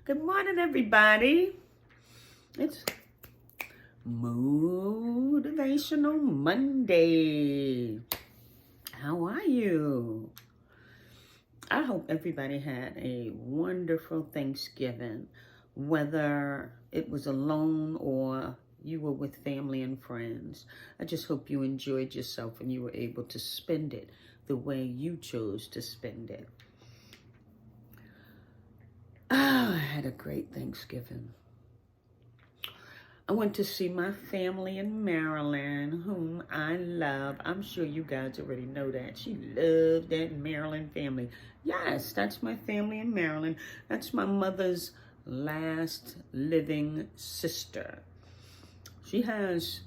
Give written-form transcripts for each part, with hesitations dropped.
Good morning, everybody. It's Motivational Monday. How are you? I hope everybody had a wonderful Thanksgiving, whether it was alone or you were with family and friends. I just hope you enjoyed yourself and you were able to spend it the way you chose to spend it. I had a great Thanksgiving. I went to see my family in Maryland, whom I love. I'm sure you guys already know that. She loved that Maryland family. Yes, that's my family in Maryland. That's my mother's last living sister. She has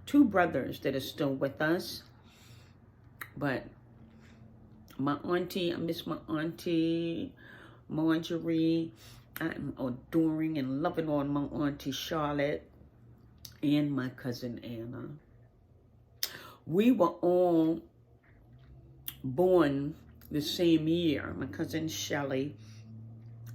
two brothers that are still with us. But my auntie, I miss my auntie Marjorie. I'm adoring and loving on my auntie Charlotte and my cousin Anna. We were all born the same year. My cousin Shelly,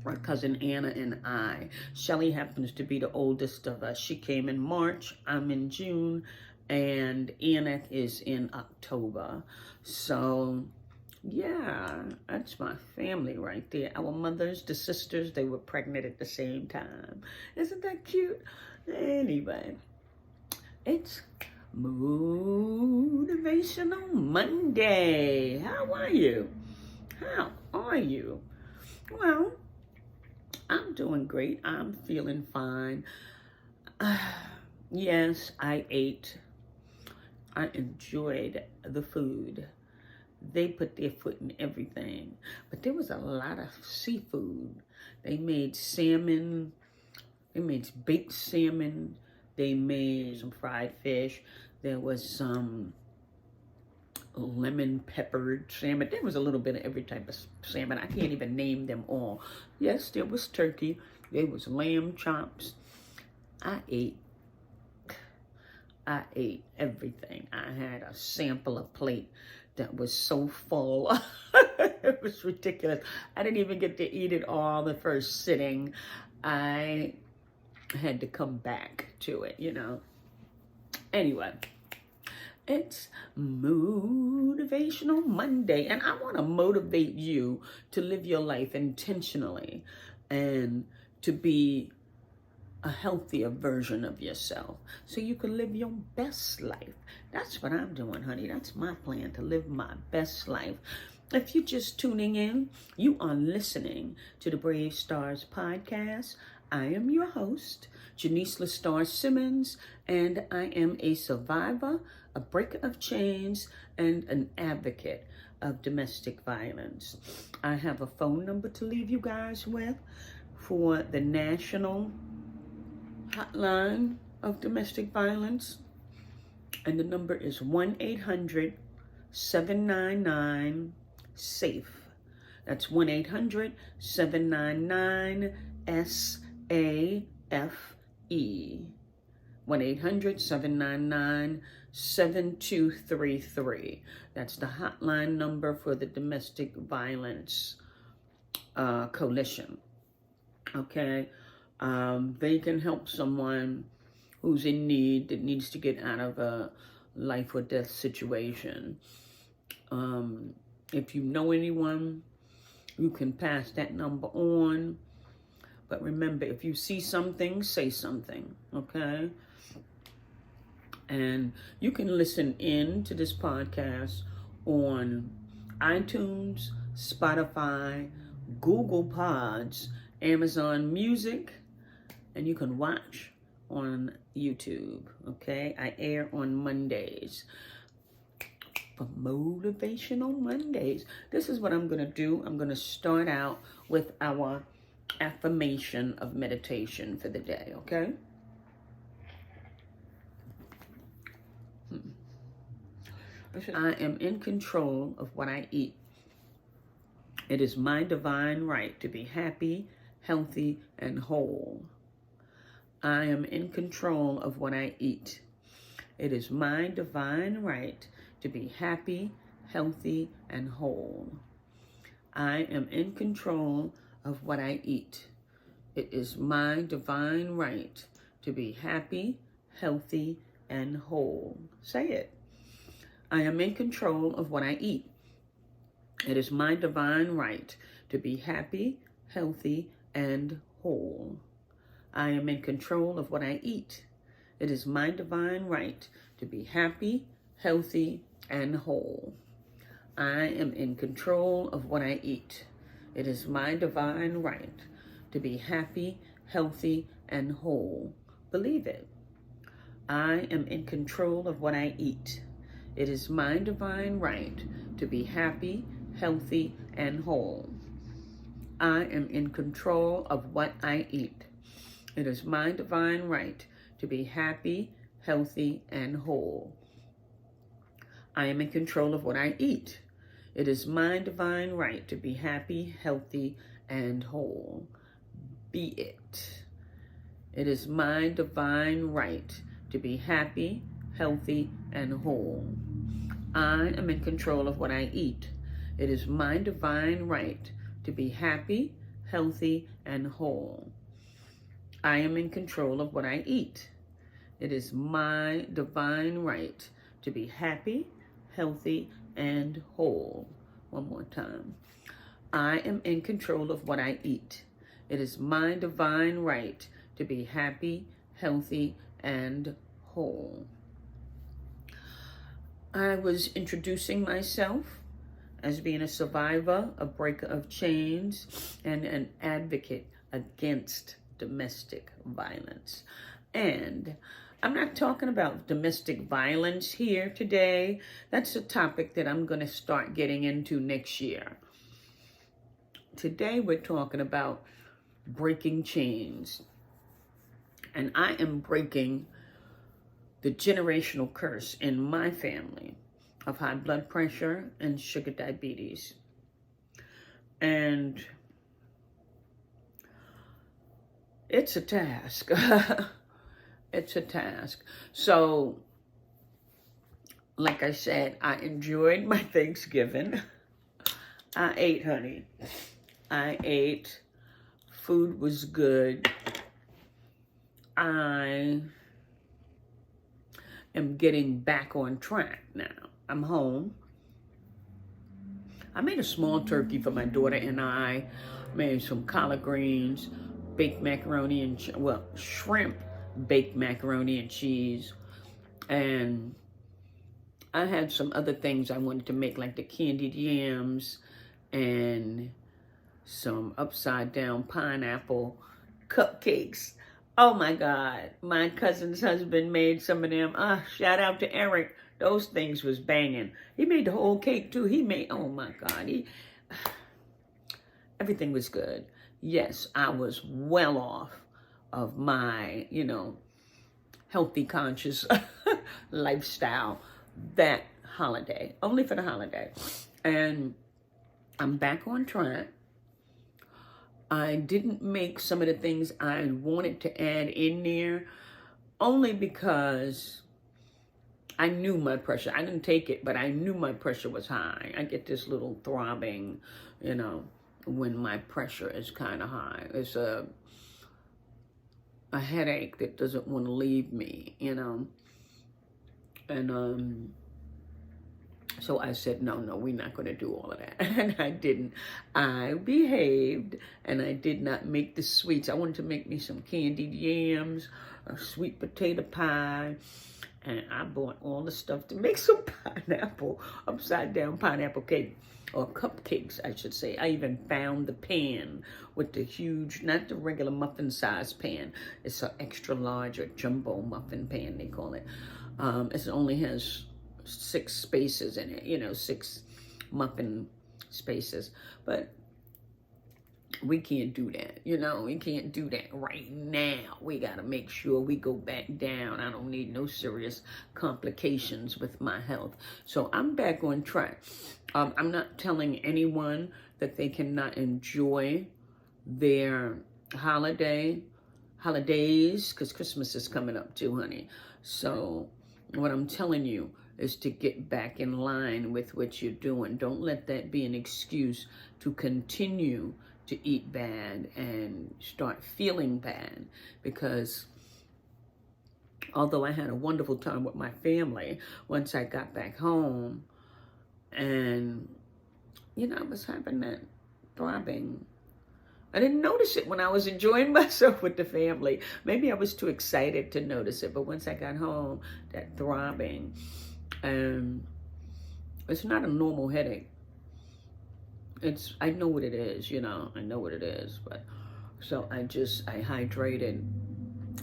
my cousin Anna, and I. Shelly happens to be the oldest of us. She came in March, I'm in June, and Anna is in October. So yeah, that's my family right there. Our mothers, the sisters, they were pregnant at the same time. Isn't that cute? Anyway, it's Motivational Monday. How are you? How are you? Well, I'm doing great. I'm feeling fine. Yes, I ate. I enjoyed the food. They put their foot in everything. But there was a lot of seafood. They made salmon. They made baked salmon. They made some fried fish. There was some lemon peppered salmon. There was a little bit of every type of salmon. I can't even name them all. Yes, there was turkey. There was lamb chops. I ate everything. I had a sample, a plate that was so full. It was ridiculous. I didn't even get to eat it all the first sitting. I had to come back to it, you know. Anyway, it's Motivational Monday, and I want to motivate you to live your life intentionally and to be a healthier version of yourself so you can live your best life. That's what I'm doing, honey. That's my plan, to live my best life. If you're just tuning in, you are listening to the Brave Stars podcast. I am your host, Janice LaStar Simmons, and I am a survivor, a breaker of chains, and an advocate of domestic violence. I have a phone number to leave you guys with for the National Hotline of Domestic Violence, and the number is 1-800-799-SAFE. That's 1-800-799-SAFE. 1-800-799-7233. That's the hotline number for the Domestic Violence Coalition. Okay? They can help someone who's in need, that needs to get out of a life or death situation. If you know anyone, you can pass that number on. But remember, if you see something, say something, okay? And you can listen in to this podcast on iTunes, Spotify, Google Pods, Amazon Music, and you can watch on YouTube, okay? I air on Mondays. For Motivational Mondays. This is what I'm going to do. I'm going to start out with our affirmation of meditation for the day, okay? I am in control of what I eat. It is my divine right to be happy, healthy, and whole. I am in control of what I eat. It is my divine right to be happy, healthy, and whole. I am in control of what I eat. It is my divine right to be happy, healthy, and whole. Say it. I am in control of what I eat. It is my divine right to be happy, healthy, and whole. I am in control of what I eat. It is my divine right to be happy, healthy, and whole. I am in control of what I eat. It is my divine right to be happy, healthy, and whole. Believe it. I am in control of what I eat. It is my divine right to be happy, healthy, and whole. I am in control of what I eat. It is my divine right to be happy, healthy, and whole. I am in control of what I eat. It is my divine right to be happy, healthy, and whole. Be it. It is my divine right to be happy, healthy, and whole. I am in control of what I eat. It is my divine right to be happy, healthy, and whole. I am in control of what I eat. It is my divine right to be happy, healthy, and whole. One more time. I am in control of what I eat. It is my divine right to be happy, healthy, and whole. I was introducing myself as being a survivor, a breaker of chains, and an advocate against domestic violence. And I'm not talking about domestic violence here today. That's a topic that I'm going to start getting into next year. Today we're talking about breaking chains. And I am breaking the generational curse in my family of high blood pressure and sugar diabetes. And it's a task. It's a task. So, like I said, I enjoyed my Thanksgiving. I ate, honey. I ate. Food was good. I am getting back on track now. I'm home. I made a small turkey for my daughter and I. Made some collard greens, baked macaroni and, shrimp, baked macaroni and cheese. And I had some other things I wanted to make, like the candied yams and some upside down pineapple cupcakes. Oh my God, my cousin's husband made some of them. Shout out to Eric. Those things was banging. He made the whole cake too. Oh my God, everything was good. Yes, I was well off of my, healthy, conscious lifestyle that holiday, only for the holiday. And I'm back on track. I didn't make some of the things I wanted to add in there only because I knew my pressure. I didn't take it, but I knew my pressure was high. I get this little throbbing, when my pressure is kind of high. It's a headache that doesn't want to leave me, And so I said, no, we're not going to do all of that. And I didn't. I behaved, and I did not make the sweets. I wanted to make me some candied yams, a sweet potato pie, and I bought all the stuff to make some pineapple, upside down pineapple cake, or cupcakes, I should say. I even found the pan with the huge, not the regular muffin size pan. It's an extra large or jumbo muffin pan, they call it. It only has 6 spaces in it, 6 muffin spaces. But we can't do that, we can't do that right now. We got to make sure we go back down. I don't need no serious complications with my health. So I'm back on track. I'm not telling anyone that they cannot enjoy their holidays, because Christmas is coming up too, honey. So what I'm telling you is to get back in line with what you're doing. Don't let that be an excuse to continue to eat bad and start feeling bad, because although I had a wonderful time with my family once I got back home, and, you know, I was having that throbbing. I didn't notice it when I was enjoying myself with the family. Maybe I was too excited to notice it, but once I got home, that throbbing, it's not a normal headache. I know what it is, you know, I know what it is, but, so I hydrated.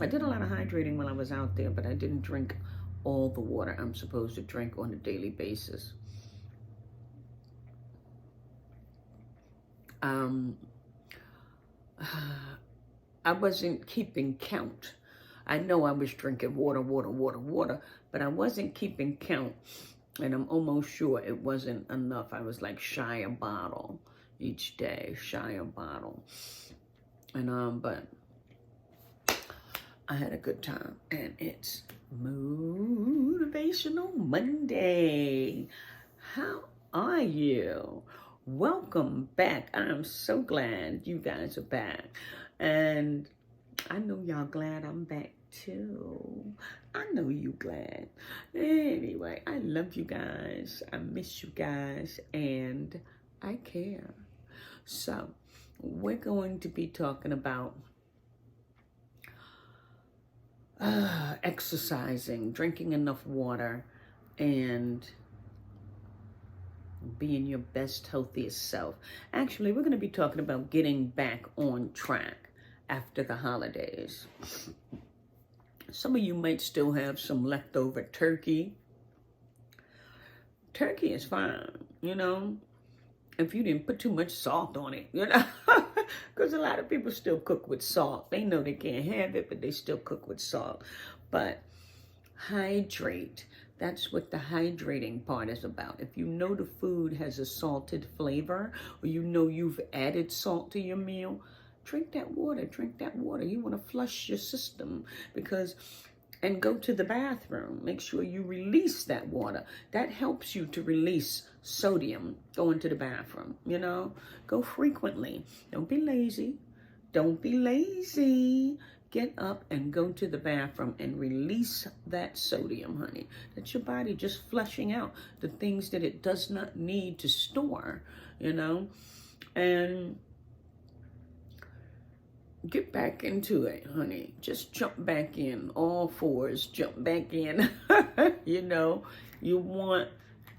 I did a lot of hydrating when I was out there, but I didn't drink all the water I'm supposed to drink on a daily basis. I wasn't keeping count. I know I was drinking water, but I wasn't keeping count. And I'm almost sure it wasn't enough. I was like shy a bottle each day, shy a bottle. And, but I had a good time. And it's Motivational Monday. How are you? Welcome back. I'm so glad you guys are back. And I know y'all glad I'm back too. I know you glad. Anyway, I love you guys. I miss you guys. And I care. So, we're going to be talking about exercising, drinking enough water, and being your best, healthiest self. Actually, we're going to be talking about getting back on track after the holidays. Some of you might still have some leftover turkey. Turkey is fine, you know, if you didn't put too much salt on it, you know, because a lot of people still cook with salt. They know they can't have it, but they still cook with salt. But hydrate. That's what the hydrating part is about. If you know the food has a salted flavor, or you know you've added salt to your meal, drink that water, drink that water. You want to flush your system, and go to the bathroom. Make sure you release that water. That helps you to release sodium going to the bathroom, you know. Go frequently. Don't be lazy. Don't be lazy. Get up and go to the bathroom and release that sodium, honey. That's your body just flushing out the things that it does not need to store, you know. And get back into it, honey. Just jump back in. All fours, jump back in. You know, you want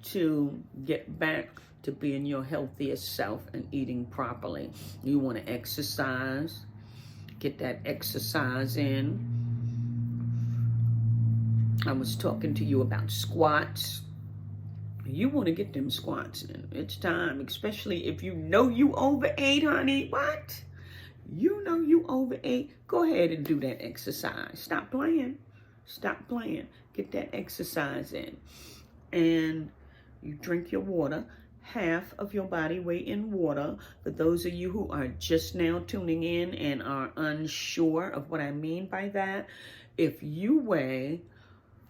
to get back to being your healthiest self and eating properly. You want to exercise. Get that exercise in. I was talking to you about squats. You want to get them squats in. It's time, especially if you know you overate, honey. What? You know you overate. Go ahead and do that exercise. Stop playing. Stop playing. Get that exercise in. And you drink your water. Half of your body weight in water. For those of you who are just now tuning in and are unsure of what I mean by that, if you weigh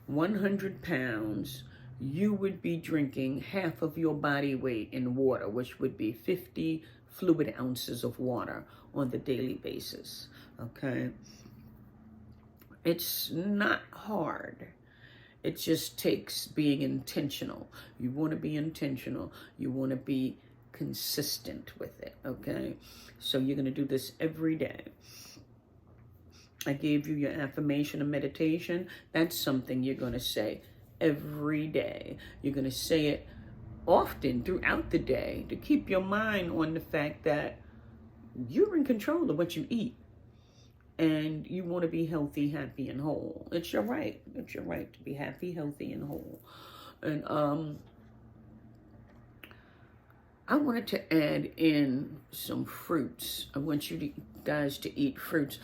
100 pounds, you would be drinking half of your body weight in water, which would be 50 fluid ounces of water on the daily basis, okay? It's not hard. It just takes being intentional. You want to be intentional. You want to be consistent with it, okay? So you're going to do this every day. I gave you your affirmation of meditation. That's something you're going to say every day. You're going to say it often throughout the day to keep your mind on the fact that you're in control of what you eat. And you want to be healthy, happy, and whole. It's your right. It's your right to be happy, healthy, and whole. And I wanted to add in some fruits. I want you guys to eat fruits,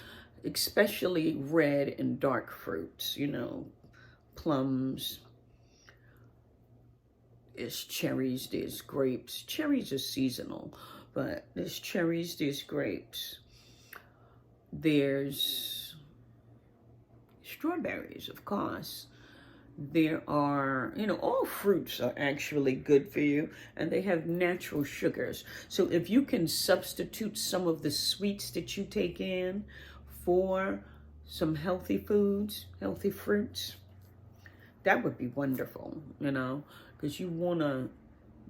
especially red and dark fruits. You know, plums. There's cherries, there's grapes. Cherries are seasonal, but there's cherries, there's grapes. There's strawberries, of course. There are, all fruits are actually good for you, and they have natural sugars. So if you can substitute some of the sweets that you take in for some healthy foods, healthy fruits, that would be wonderful, because you want to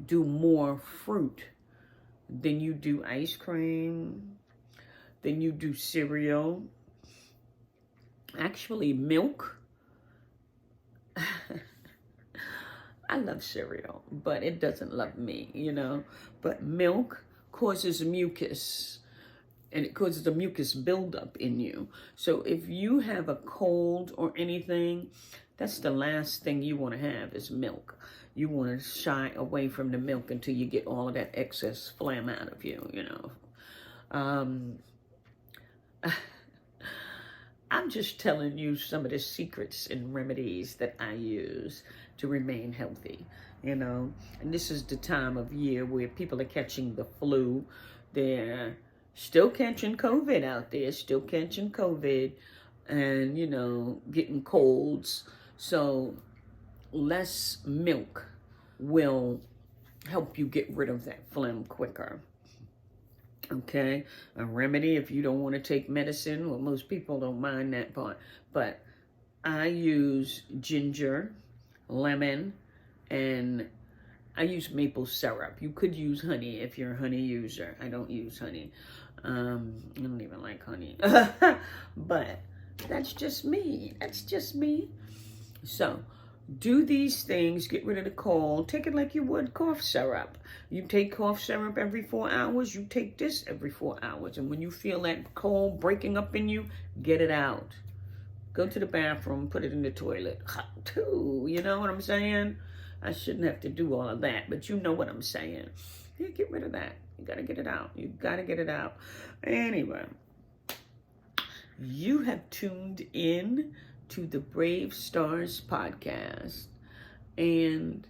do more fruit than you do ice cream, than you do cereal. Actually, milk. I love cereal, but it doesn't love me, But milk causes mucus, and it causes a mucus buildup in you. So if you have a cold or anything, that's the last thing you want to have is milk. You want to shy away from the milk until you get all of that excess phlegm out of you, I'm just telling you some of the secrets and remedies that I use to remain healthy, And this is the time of year where people are catching the flu. They're still catching COVID out there, still catching COVID and, getting colds. So less milk will help you get rid of that phlegm quicker. Okay, a remedy if you don't want to take medicine. Well, most people don't mind that part, but I use ginger, lemon, and I use maple syrup. You could use honey if you're a honey user. I don't use honey. I don't even like honey. But that's just me. That's just me. So do these things, get rid of the cold. Take it like you would cough syrup. You take cough syrup every 4 hours. You take this every 4 hours. And when you feel that cold breaking up in you, get it out. Go to the bathroom, put it in the toilet. Too, you know what I'm saying? I shouldn't have to do all of that, but you know what I'm saying. Yeah, get rid of that. You got to get it out. You got to get it out. Anyway, you have tuned in to the Brave Stars podcast, and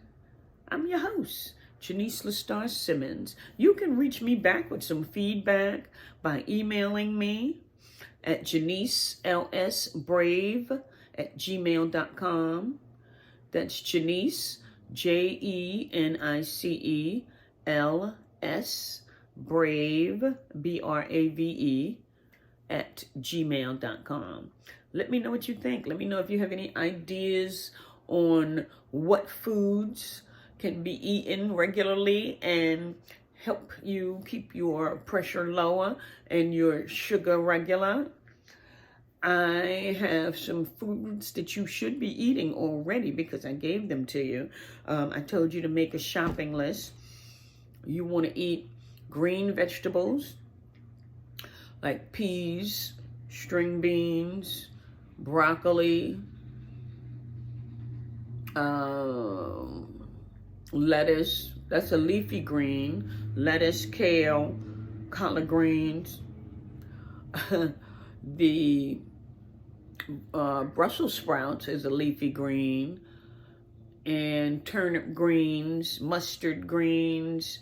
I'm your host, Janice LaStar Simmons. You can reach me back with some feedback by emailing me at JaniceLSBrave@gmail.com. That's Janice, JENICELS, Brave, BRAVE, @gmail.com. Let me know what you think. Let me know if you have any ideas on what foods can be eaten regularly and help you keep your pressure lower and your sugar regular. I have some foods that you should be eating already because I gave them to you. I told you to make a shopping list. You want to eat green vegetables like peas, string beans, broccoli, lettuce. That's a leafy green. Lettuce, kale, collard greens. The Brussels sprouts is a leafy green, and turnip greens, mustard greens.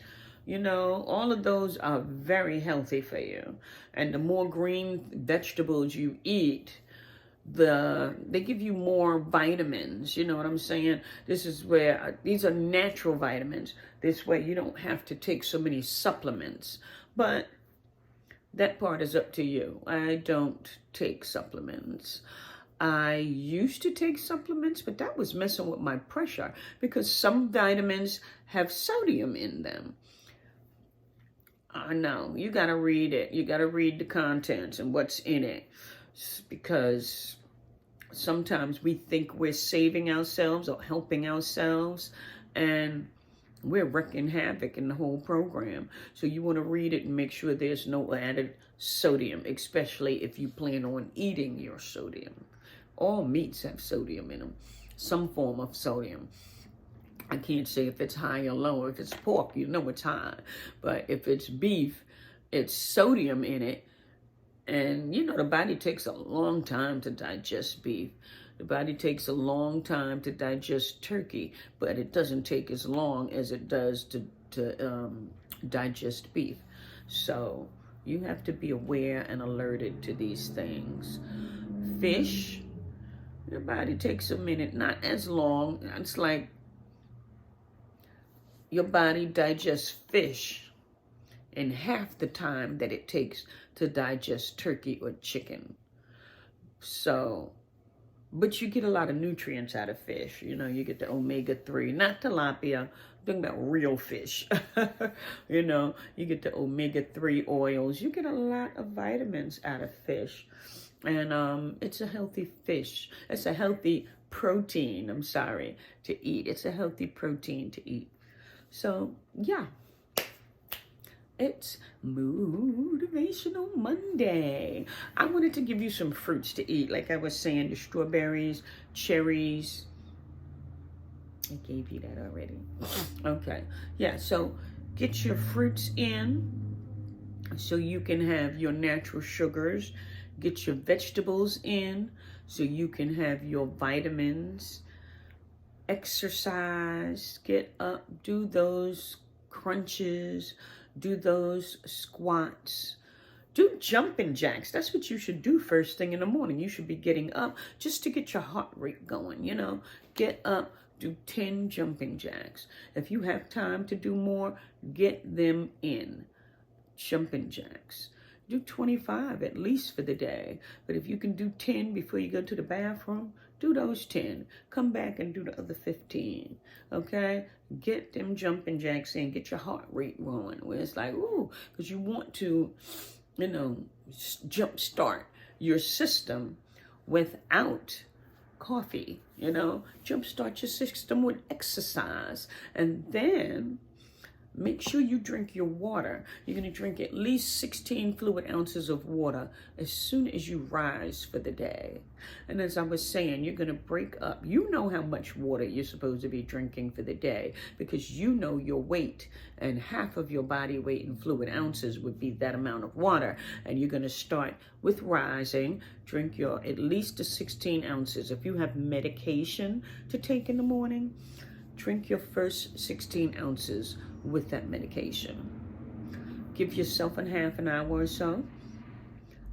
All of those are very healthy for you. And the more green vegetables you eat, they give you more vitamins. You know what I'm saying? This is where these are natural vitamins. This way you don't have to take so many supplements. But that part is up to you. I don't take supplements. I used to take supplements, but that was messing with my pressure because some vitamins have sodium in them. I know. You got to read it. You got to read the contents and what's in it, because sometimes we think we're saving ourselves or helping ourselves, and we're wreaking havoc in the whole program. So you want to read it and make sure there's no added sodium, especially if you plan on eating your sodium. All meats have sodium in them, some form of sodium. I can't say if it's high or low. If it's pork, you know it's high. But if it's beef, it's sodium in it. And, the body takes a long time to digest beef. The body takes a long time to digest turkey, but it doesn't take as long as it does to digest beef. So you have to be aware and alerted to these things. Fish, Your body takes a minute, not as long. It's like your body digests fish in half the time that it takes to digest turkey or chicken. So, but you get a lot of nutrients out of fish. You know, you get the omega-3, not tilapia. I'm talking about real fish. You know, you get the omega-3 oils. You get a lot of vitamins out of fish. And it's a healthy fish. It's a healthy protein, I'm sorry, to eat. It's a healthy protein to eat. So, yeah. It's Motivational Monday. I wanted to give you some fruits to eat. Like I was saying, the strawberries, cherries. I gave you that already. Okay. Yeah, so get your fruits in so you can have your natural sugars. Get your vegetables in so you can have your vitamins. Exercise. Get up. Do those crunches. Do those squats. Do jumping jacks. That's what you should do first thing in the morning. You should be getting up just to get your heart rate going, you know. Get up, do 10 jumping jacks. If you have time to do more, get them in. Jumping jacks. Do 25 at least for the day. But if you can do 10 before you go to the bathroom, do those 10. Come back and do the other 15. Okay? Get them jumping jacks in. Get your heart rate going. Where it's like, ooh, because you want to, you know, jumpstart your system without coffee. You know, jumpstart your system with exercise. And then make sure you drink your water. You're going to drink at least 16 fluid ounces of water as soon as you rise for the day. And as I was saying, you're going to break up. You know how much water you're supposed to be drinking for the day because you know your weight, and half of your body weight in fluid ounces would be that amount of water. And you're going to start with rising. Drink your at least 16 ounces. If you have medication to take in the morning, drink your first 16 ounces with that medication. Give yourself a half an hour or so.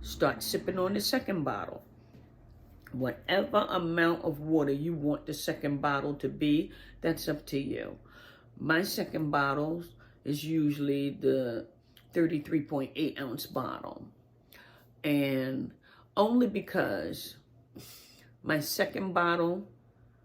Start sipping on the second bottle. Whatever amount of water you want the second bottle to be, that's up to you. My second bottle is usually the 33.8 ounce bottle. And only because my second bottle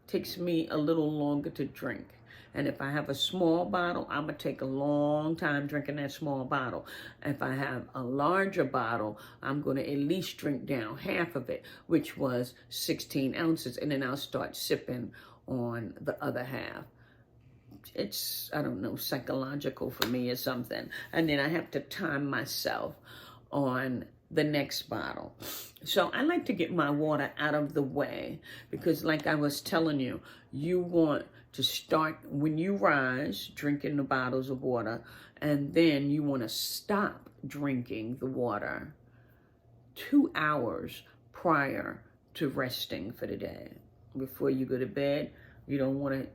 takes me a little longer to drink. And if I have a small bottle, I'm going to take a long time drinking that small bottle. If I have a larger bottle, I'm going to at least drink down half of it, which was 16 ounces. And then I'll start sipping on the other half. It's, I don't know, psychological for me or something. And then I have to time myself on the next bottle. So I like to get my water out of the way because like I was telling you, you want to start when you rise drinking the bottles of water, and then you want to stop drinking the water 2 hours prior to resting for the day. Before you go to bed, you don't want to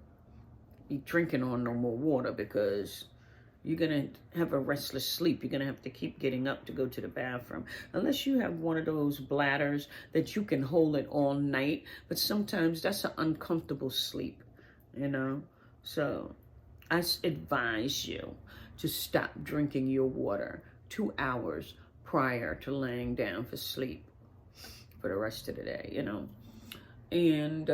be drinking on no more water because you're going to have a restless sleep. You're going to have to keep getting up to go to the bathroom. Unless you have one of those bladders that you can hold it all night. But sometimes that's an uncomfortable sleep, you know. So I advise you to stop drinking your water 2 hours prior to laying down for sleep for the rest of the day, you know. And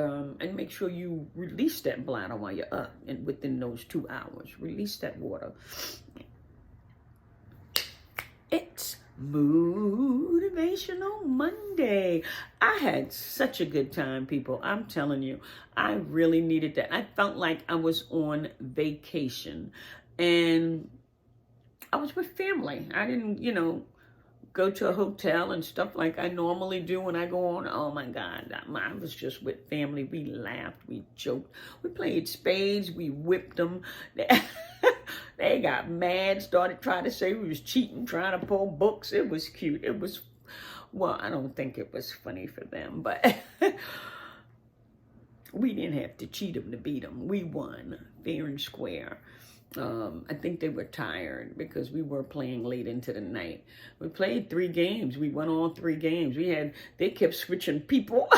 make sure you release that bladder while you're up, and within those 2 hours, release that water. It's Motivational Monday. I had such a good time, people. I'm telling you, I really needed that. I felt like I was on vacation, and I was with family. I didn't, you know, go to a hotel and stuff like I normally do when I go on. Oh my God, I was just with family. We laughed, we joked, we played spades, we whipped them. They got mad, started trying to say we was cheating, trying to pull books. It was cute. It was, well, I don't think it was funny for them, but we didn't have to cheat them to beat them. We won fair and square. I think they were tired because we were playing late into the night. We played 3 games. We won all 3 games. They kept switching people.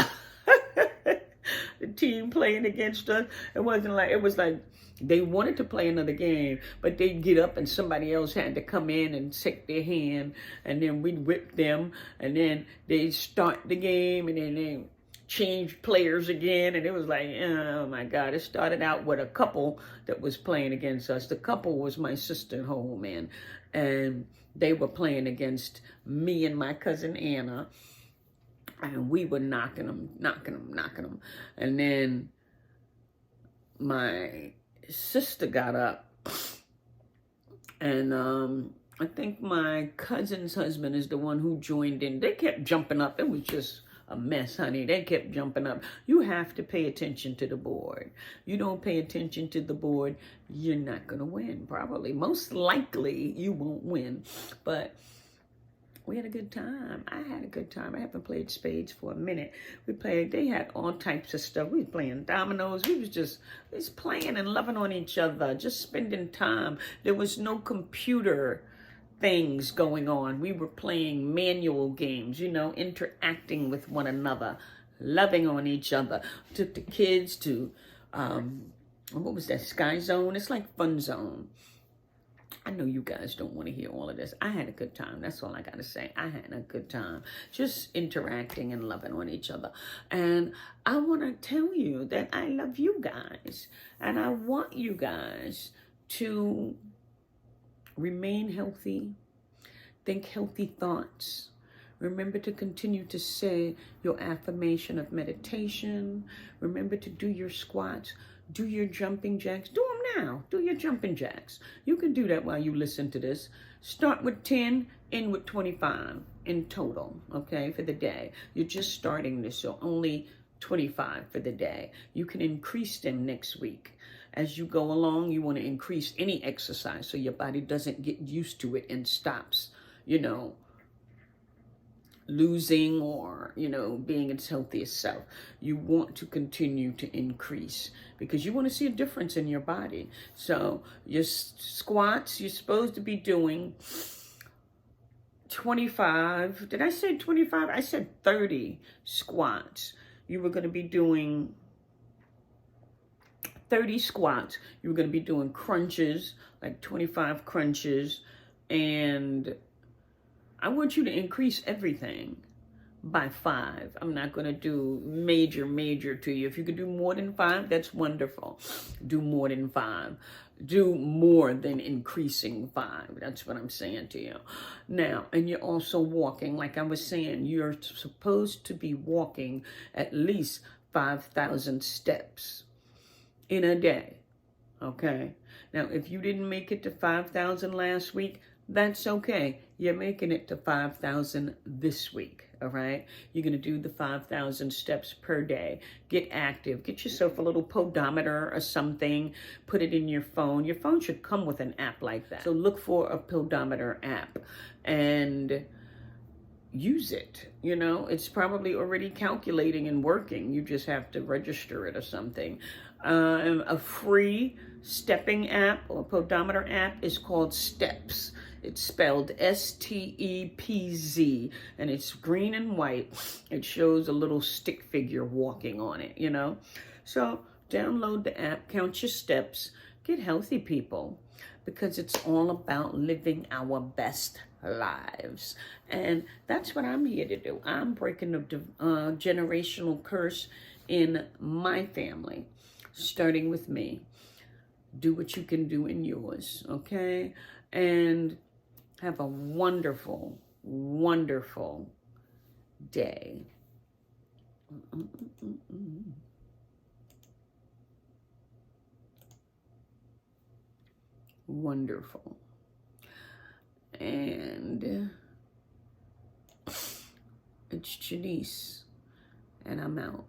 the team playing against us. It was like they wanted to play another game, but they'd get up and somebody else had to come in and take their hand, and then we'd whip them, and then they'd start the game, and then they change players again. And it was like, oh my God. It started out with a couple that was playing against us. The couple was my sister at home, and they were playing against me and my cousin Anna, and we were knocking them. And then my sister got up, and I think my cousin's husband is the one who joined in. They kept jumping up. It was just a mess, honey. They kept jumping up. You have to pay attention to the board. You don't pay attention to the board, you're not going to win, probably. Most likely, you won't win. But we had a good time. I had a good time. I haven't played spades for a minute. They had all types of stuff. We was playing dominoes. We was playing and loving on each other, just spending time. There was no computer things going on. We were playing manual games, interacting with one another, loving on each other. Took the kids to, what was that, Sky Zone? It's like Fun Zone. I know you guys don't want to hear all of this. I had a good time. That's all I got to say. I had a good time. Just interacting and loving on each other. And I want to tell you that I love you guys. And I want you guys to remain healthy. Think healthy thoughts. Remember to continue to say your affirmation of meditation. Remember to do your squats. Do your jumping jacks. Do them now. Do your jumping jacks. You can do that while you listen to this. Start with 10, end with 25 in total, okay, for the day. You're just starting this, so only 25 for the day. You can increase them next week. As you go along, you want to increase any exercise so your body doesn't get used to it and stops, losing or, being its healthiest self. You want to continue to increase because you want to see a difference in your body. So your squats, you're supposed to be doing 25. Did I say 25? I said 30 squats. You were going to be doing 30 squats. You were going to be doing crunches, like 25 crunches. And I want you to increase everything by 5. I'm not going to do major to you. If you could do more than 5, that's wonderful. Do more than 5. Do more than increasing 5. That's what I'm saying to you. Now, and you're also walking. Like I was saying, you're supposed to be walking at least 5,000 steps in a day. Okay? Now, if you didn't make it to 5,000 last week, that's okay. You're making it to 5,000 this week, all right? You're going to do the 5,000 steps per day. Get active. Get yourself a little pedometer or something. Put it in your phone. Your phone should come with an app like that. So look for a pedometer app and use it. It's probably already calculating and working. You just have to register it or something. A free stepping app or pedometer app is called Steps. It's spelled STEPZ, and it's green and white. It shows a little stick figure walking on it, So download the app, count your steps, get healthy, people, because it's all about living our best lives. And that's what I'm here to do. I'm breaking the generational curse in my family, starting with me. Do what you can do in yours, okay? And have a wonderful, wonderful day. Wonderful. And it's Janice, and I'm out.